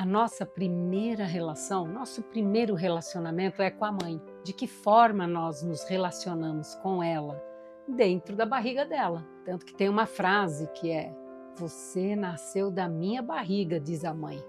nossa primeira relação, nosso primeiro relacionamento é com a mãe. De que forma nós nos relacionamos com ela? Dentro da barriga dela. Tanto que tem uma frase que é: você nasceu da minha barriga, diz a mãe,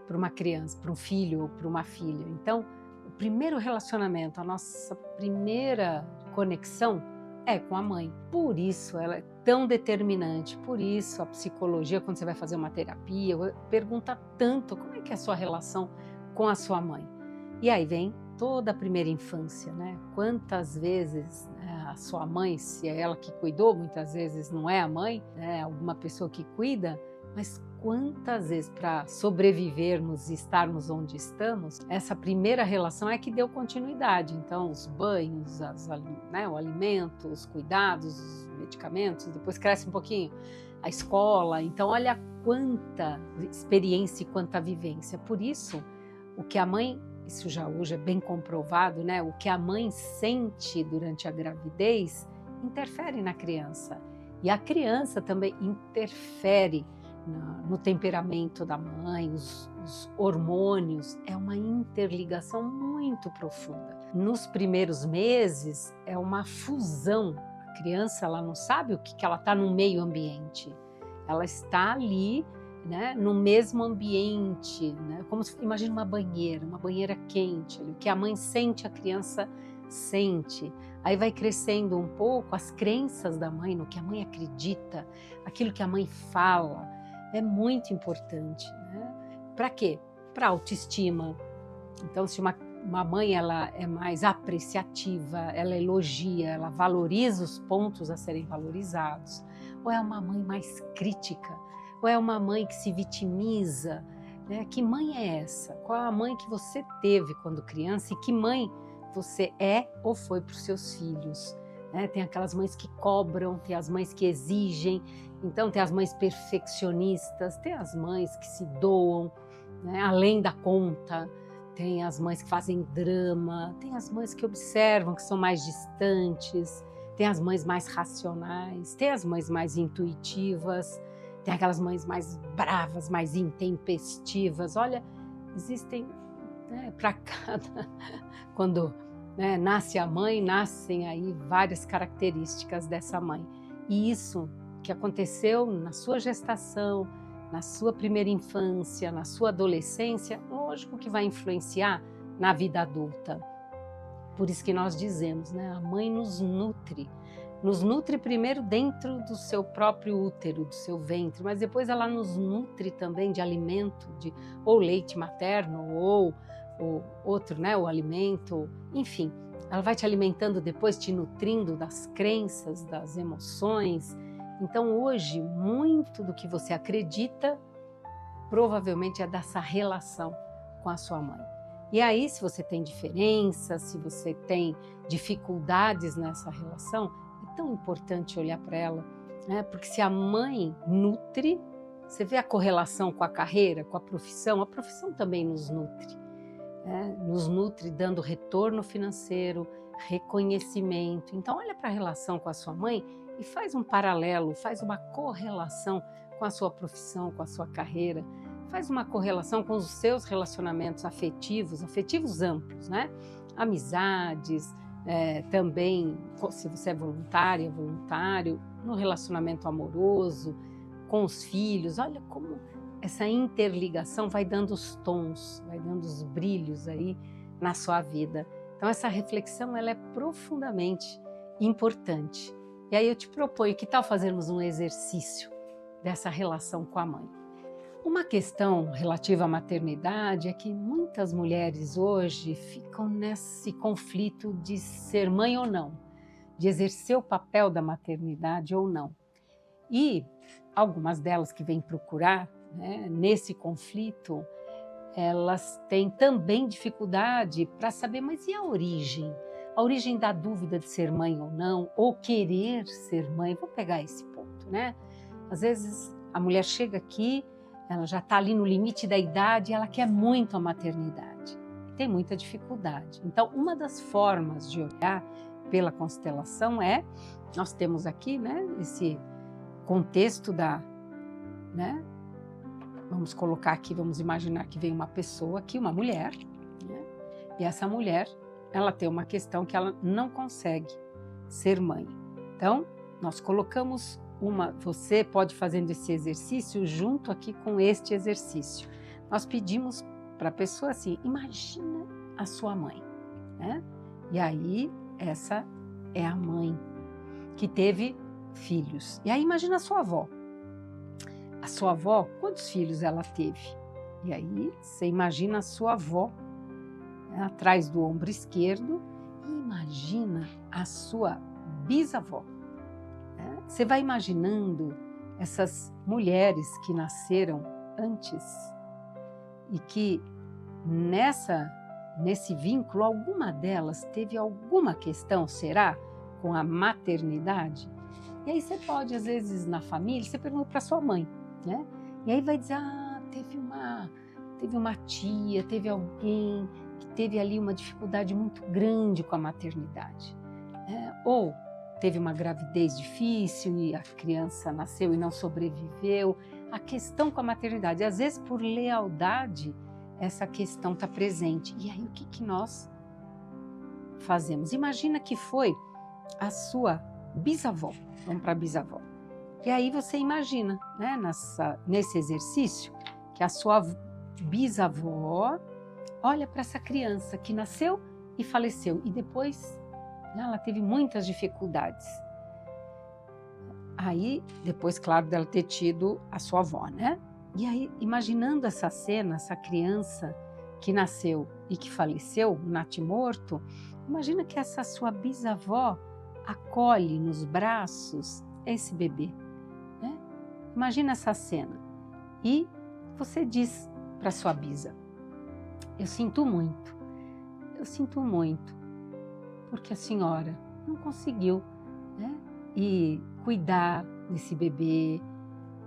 para uma criança, para um filho ou para uma filha. Então, o primeiro relacionamento, a nossa primeira conexão é com a mãe. Por isso ela é tão determinante, por isso a psicologia, quando você vai fazer uma terapia, pergunta tanto como é que é a sua relação com a sua mãe. E aí vem toda a primeira infância, né? Quantas vezes a sua mãe, se é ela que cuidou, muitas vezes não é a mãe, é alguma pessoa que cuida, mas quantas vezes para sobrevivermos e estarmos onde estamos, essa primeira relação é que deu continuidade. Então, os banhos, o alimento, os cuidados, os medicamentos, depois cresce um pouquinho a escola. Então, olha quanta experiência e quanta vivência. Por isso, o que a mãe, isso já hoje é bem comprovado, né? O que a mãe sente durante a gravidez interfere na criança. E a criança também interfere no temperamento da mãe, os hormônios, é uma interligação muito profunda. Nos primeiros meses é uma fusão. A criança, ela não sabe o que ela está no meio ambiente. Ela está ali, né, no mesmo ambiente, né, como se, imagina uma banheira quente. O que a mãe sente, a criança sente. Aí vai crescendo um pouco as crenças da mãe, no que a mãe acredita, aquilo que a mãe fala. É muito importante, né? Para quê? Para autoestima. Então, se uma mãe ela é mais apreciativa, ela elogia, ela valoriza os pontos a serem valorizados, ou é uma mãe mais crítica, ou é uma mãe que se vitimiza, né? Que mãe é essa? Qual é a mãe que você teve quando criança e que mãe você é ou foi para os seus filhos? Tem aquelas mães que cobram, tem as mães que exigem, então tem as mães perfeccionistas, tem as mães que se doam, né, além da conta, tem as mães que fazem drama, tem as mães que observam, que são mais distantes, tem as mães mais racionais, tem as mães mais intuitivas, tem aquelas mães mais bravas, mais intempestivas. Olha, existem, né, para cada... Quando nasce a mãe, nascem aí várias características dessa mãe. E isso que aconteceu na sua gestação, na sua primeira infância, na sua adolescência, lógico que vai influenciar na vida adulta. Por isso que nós dizemos, né, a mãe nos nutre primeiro dentro do seu próprio útero, do seu ventre, mas depois ela nos nutre também de alimento, ou leite materno, ou outro, né, o alimento, enfim, ela vai te alimentando depois, te nutrindo das crenças, das emoções. Então hoje, muito do que você acredita, provavelmente é dessa relação com a sua mãe. E aí, se você tem diferenças, se você tem dificuldades nessa relação, é tão importante olhar para ela, né? Porque se a mãe nutre, você vê a correlação com a carreira, com a profissão também nos nutre. Nos nutre dando retorno financeiro, reconhecimento. Então olha para a relação com a sua mãe e faz um paralelo, faz uma correlação com a sua profissão, com a sua carreira, faz uma correlação com os seus relacionamentos afetivos amplos, né? Amizades, também se você é voluntária, voluntário, no relacionamento amoroso, com os filhos. Olha como essa interligação vai dando os tons, vai dando os brilhos aí na sua vida. Então essa reflexão ela é profundamente importante. E aí eu te proponho, que tal fazermos um exercício dessa relação com a mãe? Uma questão relativa à maternidade é que muitas mulheres hoje ficam nesse conflito de ser mãe ou não, de exercer o papel da maternidade ou não. E algumas delas que vêm procurar, né, nesse conflito, elas têm também dificuldade para saber, mas e a origem? A origem da dúvida de ser mãe ou não, ou querer ser mãe. Vou pegar esse ponto, né? Às vezes a mulher chega aqui, ela já está ali no limite da idade, ela quer muito a maternidade, tem muita dificuldade. Então, uma das formas de olhar pela constelação nós temos aqui, né, esse contexto vamos colocar aqui, vamos imaginar que vem uma pessoa aqui, uma mulher, né? E essa mulher, ela tem uma questão que ela não consegue ser mãe. Então, nós colocamos você pode fazendo esse exercício junto aqui com este exercício. Nós pedimos para a pessoa assim, imagina a sua mãe, né? E aí, essa é a mãe que teve filhos. E aí, imagina a sua avó. A sua avó, quantos filhos ela teve? E aí, você imagina a sua avó, né, atrás do ombro esquerdo, e imagina a sua bisavó. Você vai imaginando essas mulheres que nasceram antes e que nesse vínculo, alguma delas teve alguma questão, será, com a maternidade? E aí você pode, às vezes, na família, você pergunta para sua mãe, né? E aí vai dizer, teve uma tia, teve alguém que teve ali uma dificuldade muito grande com a maternidade. Ou teve uma gravidez difícil e a criança nasceu e não sobreviveu. A questão com a maternidade, às vezes por lealdade, essa questão está presente. E aí o que nós fazemos? Imagina que foi a sua bisavó, vamos para a bisavó. E aí você imagina, né, nesse exercício, que a sua bisavó olha para essa criança que nasceu e faleceu e depois ela teve muitas dificuldades. Aí, depois, claro, dela ter tido a sua avó, né? E aí, imaginando essa cena, essa criança que nasceu e que faleceu, natimorto, imagina que essa sua bisavó acolhe nos braços esse bebê, né? Imagina essa cena. E você diz para sua bisa, eu sinto muito, porque a senhora não conseguiu, né, e cuidar desse bebê,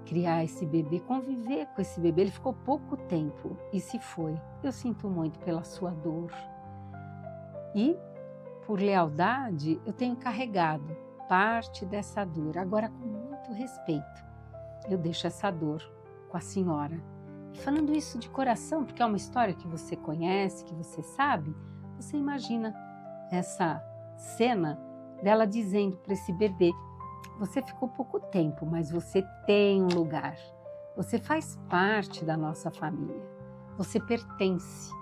criar esse bebê, conviver com esse bebê. Ele ficou pouco tempo e se foi. Eu sinto muito pela sua dor. E, por lealdade, eu tenho carregado parte dessa dor. Agora, com muito respeito, eu deixo essa dor com a senhora. E falando isso de coração, porque é uma história que você conhece, que você sabe, você imagina essa cena dela dizendo para esse bebê, você ficou pouco tempo, mas você tem um lugar, você faz parte da nossa família, você pertence.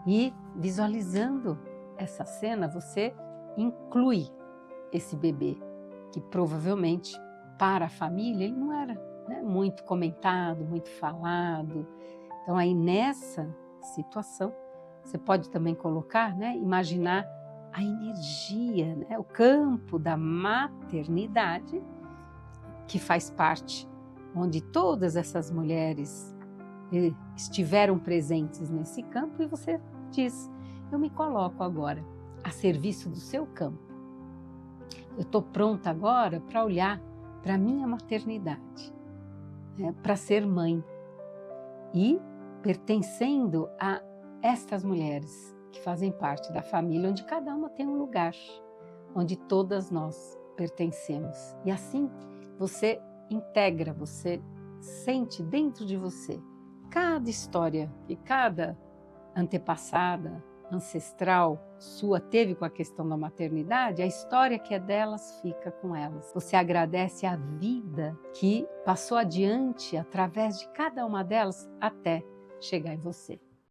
E visualizando essa cena, você inclui esse bebê, que provavelmente para a família ele não era, né, muito comentado, muito falado. Então aí nessa situação, você pode também colocar, né, imaginar a energia, né, o campo da maternidade que faz parte, onde todas essas mulheres estiveram presentes nesse campo, e você diz, eu me coloco agora a serviço do seu campo. Eu estou pronta agora para olhar para a minha maternidade, né, para ser mãe e pertencendo a estas mulheres que fazem parte da família, onde cada uma tem um lugar, onde todas nós pertencemos. E assim você integra, você sente dentro de você cada história que cada antepassada, ancestral sua teve com a questão da maternidade, a história que é delas fica com elas. Você agradece a vida que passou adiante através de cada uma delas até chegar em você.